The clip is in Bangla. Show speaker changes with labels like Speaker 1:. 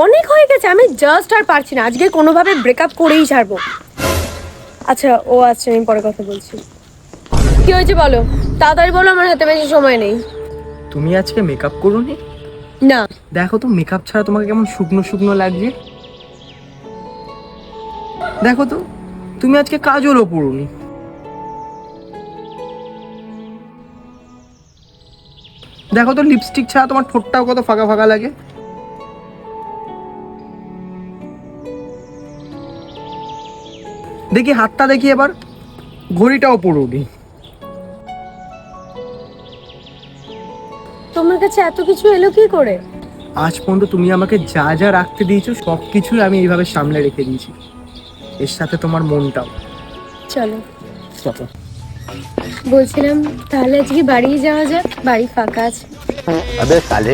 Speaker 1: অনেক হয়ে গেছে, আমি জাস্ট আর পারছি না, আজকে কোনোভাবে ব্রেকআপ করেই ছাড়বো। আচ্ছা আমি পরে কথা বলছি। কি হয়েছে বলো, তাড়াতাড়ি বলো, আমার হাতে বেশি সময় নেই।
Speaker 2: তুমি আজকে মেকআপ করোনি?
Speaker 1: না।
Speaker 2: দেখো তো মেকআপ ছাড়া তোমাকে কেমন শুকনো শুকনো লাগছে। দেখো তো তুমি আজকে কাজলও পরোনি। দেখো তো লিপস্টিক ছাড়া তোমার ঠোঁটটাও কত ফাঁকা ফাঁকা লাগে। দেখি হাতটা, দেখি এবার ঘড়িটাও পরোনি।
Speaker 1: তোমার কাছে এত কিছু এলো কি করে?
Speaker 2: আজ পর্যন্ত তুমি আমাকে যা যা রাখতে দিয়েছো সব কিছুই আমি এইভাবে সামনে রেখে দিয়েছি, এর সাথে তোমার মনটাও।
Speaker 1: চলো।
Speaker 2: চলো।
Speaker 1: বলছিলাম তাহলে আজকে বাড়ি যাওয়া যাক, বাড়ি ফাঁকা আছে।
Speaker 3: अबे साले